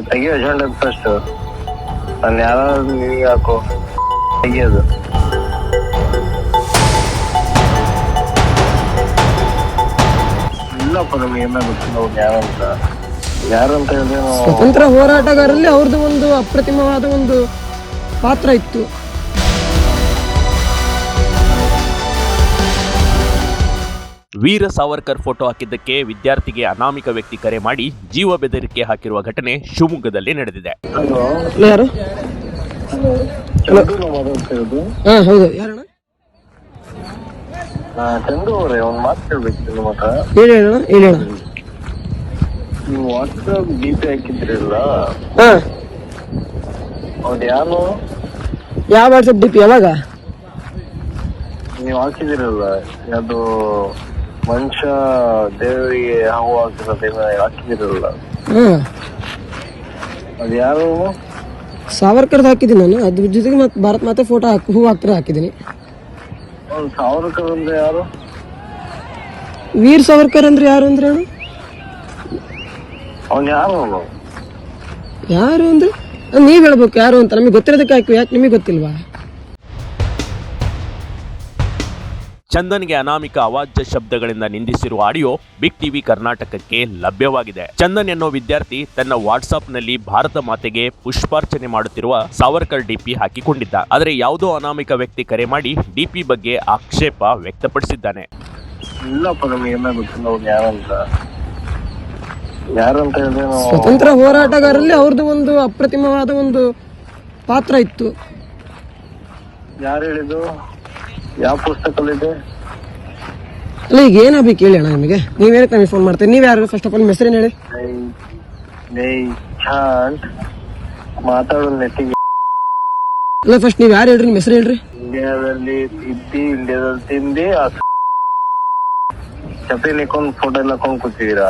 ತೆಗಿಯೋ agenda first. ನಾನು ಯಾರು ನಿನಗೆ ಹಾಕೋ ತೆಗಿಯೋದು. ಇಲ್ಲಪ್ಪ ನಮ್ಗೆ ಎಲ್ಲ ಗೊತ್ತಿಲ್ಲ ಅವ್ರು ಯಾರಂತ ಹೇಳಿದ್ರೆ ಸ್ವತಂತ್ರ ಹೋರಾಟಗಾರರಲ್ಲಿ ಅವ್ರದ್ದು ಒಂದು ಅಪ್ರತಿಮವಾದ ಒಂದು ಪಾತ್ರ ಇತ್ತು. ವೀರ ಸಾವರ್ಕರ್ ಫೋಟೋ ಹಾಕಿದ್ದಕ್ಕೆ ವಿದ್ಯಾರ್ಥಿಗೆ ಅನಾಮಿಕ ವ್ಯಕ್ತಿ ಕರೆ ಮಾಡಿ ಜೀವ ಬೆದರಿಕೆ ಹಾಕಿರುವ ಘಟನೆ ಶಿವಮೊಗ್ಗದಲ್ಲಿ ನಡೆದಿದೆ. ಯಾರು? ಹೌದು, ಯಾರಣ್ಣ? ಚಂದು ಅವರೇ, ಒಂದು ಮಾತು ಕೇಳ್ಬೇಕು ನಿಮ್ಮ ಹತ್ರ. ಹೇಳಿ. ನೀವು ವಾಟ್ಸಪ್ DP ಹಾಕಿದ್ರಲ್ಲ, ಅವ್ರು ಯಾರು? ಯಾವ ವಾಟ್ಸಪ್ DP? ಯಾವಾಗ ನೀವು ಹಾಕಿದಿರಲ್ಲ, ಅದು ಮನುಷ್ಯ ದೇವರಿಗೆ ಹೂ ಹಾಕಿದಿರಲ್ಲ, ಅದು ಯಾರು? ಸಾವರ್ಕರ್ದು ಹಾಕಿದ್ದೀನಿ ನಾನು. ಅದ್ರ ಜೊತೆಗೆ ಮತ್ತೆ ಭಾರತ್ ಮಾತೆ ಫೋಟೋ ಹೂ ಹಾಕಿದ್ದೀನಿ. ಸಾವರ್ಕರ್ ಅಂದ್ರೆ ಯಾರು? ವೀರ್ ಸಾವರ್ಕರ್ ಅಂದ್ರೆ ಯಾರು ಅಂದ್ರೆ ಅಣ್ಣ? ಅವ್ನು ಯಾರು? ಯಾರು ಅಂದ್ರೆ ನೀವ್ ಹೇಳ್ಬೇಕು ಯಾರು ಅಂತ. ನಮಗೆ ಗೊತ್ತಿರೋದಕ್ಕೆ ಹಾಕಿ, ಯಾಕೆ ನಿಮಗೆ ಗೊತ್ತಿಲ್ವಾ? ಚಂದನ್ಗೆ ಅನಾಮಿಕ ಅವಾಚ್ಯ ಶಬ್ದಗಳಿಂದ ನಿಂದಿಸಿರುವ ಆಡಿಯೋ ಬಿಗ್ ಟಿವಿ ಕರ್ನಾಟಕಕ್ಕೆ ಲಭ್ಯವಾಗಿದೆ. ಚಂದನ್ ಎನ್ನೋ ವಿದ್ಯಾರ್ಥಿ ತನ್ನ ವಾಟ್ಸ್ಆಪ್ ನಲ್ಲಿ ಭಾರತ ಮಾತೆಗೆ ಪುಷ್ಪಾರ್ಚನೆ ಮಾಡುತ್ತಿರುವ ಸಾವರ್ಕರ್ DP ಹಾಕಿಕೊಂಡಿದ್ದ. ಆದರೆ ಯಾವುದೋ ಅನಾಮಿಕ ವ್ಯಕ್ತಿ ಕರೆ ಮಾಡಿ DP ಬಗ್ಗೆ ಆಕ್ಷೇಪ ವ್ಯಕ್ತಪಡಿಸಿದ್ದಾನೆ. ಇಲ್ಲಪ್ಪ ನಮಗೆಲ್ಲ ಗೊತ್ತಿಲ್ಲ ಅವ್ರು ಯಾರಂತ ಹೇಳಿದ್ರೆ ಸ್ವತಂತ್ರ ಹೋರಾಟಗಾರರಲ್ಲಿ ಅವ್ರದ್ದು ಒಂದು ಅಪ್ರತಿಮವಾದ ಒಂದು ಪಾತ್ರ ಇತ್ತು. ಯಾರು ಹೇಳಿದ್ದು? ಯಾವ ಪುಸ್ತಕದಲ್ಲಿದೆ? ಅಲ್ಲ, ಈಗ ಏನಾಗಬೇಕು ಹೇಳಿ ಅಣ್ಣ ನಿಮಗೆ. ನೀವೇನಕ್ಕೆ ನಮಗೆ ಫೋನ್ ಮಾಡ್ತೀರಿ? ನೀವು ಯಾರು? ಫಸ್ಟ್ ಆಫ್ ಆಲ್ ಹೆಸರೇನು ಹೇಳಿ. ಮಾತಾಡೋ ನೆಟ್ಟಿಗೆ. ಅಲ್ಲ, ಫಸ್ಟ್ ನೀವು ಯಾರು ಹೇಳ್ರಿ, ನಿಮ್ಮ ಹೆಸರು ಹೇಳ್ರಿ. ಇಂಡಿಯಾದಲ್ಲಿ ತಿಂದಿ ಚಪ್ಪಲಿ ಹಾಕೊಂಡು ಫೋಟೋ ಎಲ್ಲ ಹಾಕೊಂಡು ಕೂತಿದ್ದೀರಾ?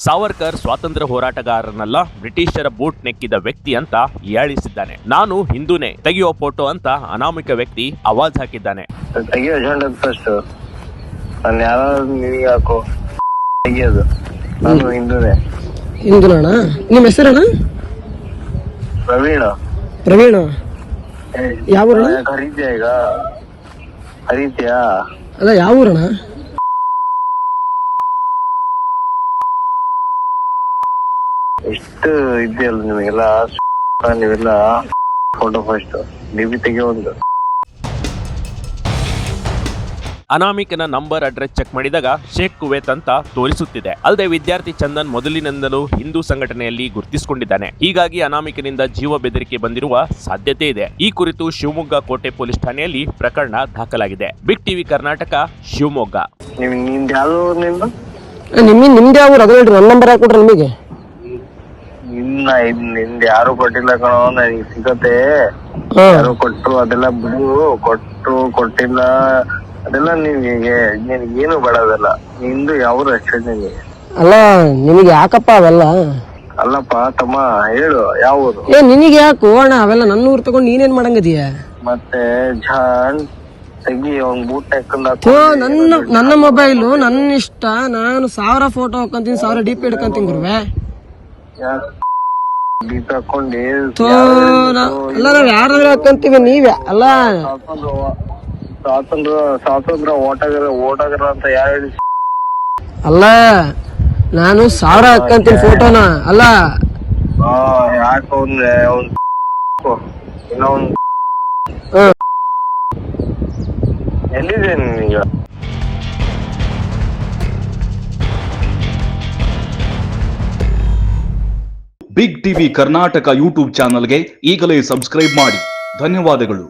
ಸಾವರ್ಕರ್ ಸ್ವಾತಂತ್ರ್ಯ ಹೋರಾಟಗಾರನಲ್ಲ, ಬ್ರಿಟಿಷರ ಬೂಟ್ ನೆಕ್ಕಿದ ವ್ಯಕ್ತಿ ಅಂತ ಹೀಯಾಳಿಸಿದ್ದಾನೆ. ನಾನು ಹಿಂದೂನೇ, ತೆಗೆಯೋ ಫೋಟೋ ಅಂತ ಅನಾಮಿಕ ವ್ಯಕ್ತಿ ಆವಾಜ್ ಹಾಕಿದ್ದಾನೆ. ತೆಗಿಯೋ ಅಜೆಂಡ ಫಸ್ಟ್. ನಾನು ಯಾರು ನಿನಗೆ ಹಾಕೋ ತೆಗಿಯೋದು. ನಾನು ಹಿಂದೂನೇ. ಹಿಂದೂನಣ್ಣ? ನಿಮ್ಮ ಹೆಸರಣ್ಣ? ಪ್ರವೀಣ. ಯಾವ ಊರಣ್ಣ? ಹರಿದ್ಯಾ? ಈಗ ಹರಿದ್ಯಾ? ಅಲ್ಲ, ಯಾವ ಊರಣ್ಣ? ಎಷ್ಟು ಇದೆಯಲ್ಲ ನಿಮಗೆಲ್ಲ, ನೀವೆಲ್ಲ ಫೋಟೋ ಫಸ್ಟ್ DP ತೆಗಿಯೋ ಒಂದು. ಅನಾಮಿಕನ ನಂಬರ್ ಅಡ್ರೆಸ್ ಚೆಕ್ ಮಾಡಿದಾಗ ಶೇಖ್ ಕುವೇತ್ ಅಂತ ತೋರಿಸುತ್ತಿದೆ. ಅಲ್ಲದೆ ವಿದ್ಯಾರ್ಥಿ ಚಂದನ್ ಮೊದಲಿನಿಂದಲೂ ಹಿಂದೂ ಸಂಘಟನೆಯಲ್ಲಿ ಗುರುತಿಸಿಕೊಂಡಿದ್ದಾನೆ. ಹೀಗಾಗಿ ಅನಾಮಿಕನಿಂದ ಜೀವ ಬೆದರಿಕೆ ಬಂದಿರುವ ಸಾಧ್ಯತೆ ಇದೆ. ಈ ಕುರಿತು ಶಿವಮೊಗ್ಗ ಕೋಟೆ ಪೊಲೀಸ್ ಠಾಣೆಯಲ್ಲಿ ಪ್ರಕರಣ ದಾಖಲಾಗಿದೆ. Big TV Karnataka, Shivamogga. ನಿಮ್ದು ಯಾವ್ದು? ನಿಮ್ದು ಯಾವ ಊರು? ಅದು ಹೇಳ್ರಿ, ನನ್ನ ನಂಬರ್ ಹಾಕೊಡ್ರಿ ನಿಮಗೆ. ನಿಂದ ಯಾರು ಕೊಟ್ಟಿಲ್ಲ ಕಣೋ, ನನಗೆ ಸಿಗತ್ತೆ. ಯಾರು ಕೊಟ್ರು ಅದೆಲ್ಲ ಬಿಡು. ಕೊಟ್ಟಿಲ್ಲ ಅದೆಲ್ಲ ನಿನ್ಗೆ ಏನು ಬೇಡ. ಅದೆಲ್ಲ ನಿಂದು ಯಾವ ಅಷ್ಟೇ ನಿನಗೆ. ಅಲ್ಲ, ನಿಮಗೆ ಯಾಕಪ್ಪ ಅವೆಲ್ಲ? ಅಲ್ಲಪ್ಪ ತಮ್ಮ, ಹೇಳು ಯಾವುದು? ನಿನಗೆ ಯಾಕೆ ಅಣ್ಣ ಅವೆಲ್ಲ? ನನ್ನ ಊರು ತಗೊಂಡು ನೀನೇನ್ ಮಾಡಂಗದೀಯ? ಮತ್ತೆ ತೆಗಿ ಒಂದ್ ಬೂಟ್ ನನ್ನ ಮೊಬೈಲು ನನ್ನ ಇಷ್ಟ. ನಾನು 1000 ಫೋಟೋ ಹಾಕೊಂತೀನಿ, 1000 DP ಹಿಡ್ಕೊಂತೀನಿ ಗುರುವೆ. DP ಹಾಕೊಂಡಿ ಅಲ್ಲ, ನಾವ್ ಯಾರಾದ್ರೂ ಹಾಕೊಂತೀವಿ. ನೀವೇ ಅಲ್ಲ ಸ್ವಾತಂತ್ರ್ಯ ಓಟಗಾರ ಅಂತ ಯಾರು ಹೇಳಿ? ಅಲ್ಲ, ನಾನು 1000 ಹಾಕೊಂತೀನಿ ಫೋಟೋನ. ಅಲ್ಲ, ಯಾಕೆ ಇನ್ನೊಂದು ಎಲ್ಲಿದೆ ನೀನೀಗ? ಬಿಗ್ ಟಿವಿ ಕರ್ನಾಟಕ ಯೂಟ್ಯೂಬ್ ಚಾನಲ್ಗೆ ಈಗಲೇ ಸಬ್ಸ್ಕ್ರೈಬ್ ಮಾಡಿ. ಧನ್ಯವಾದಗಳು.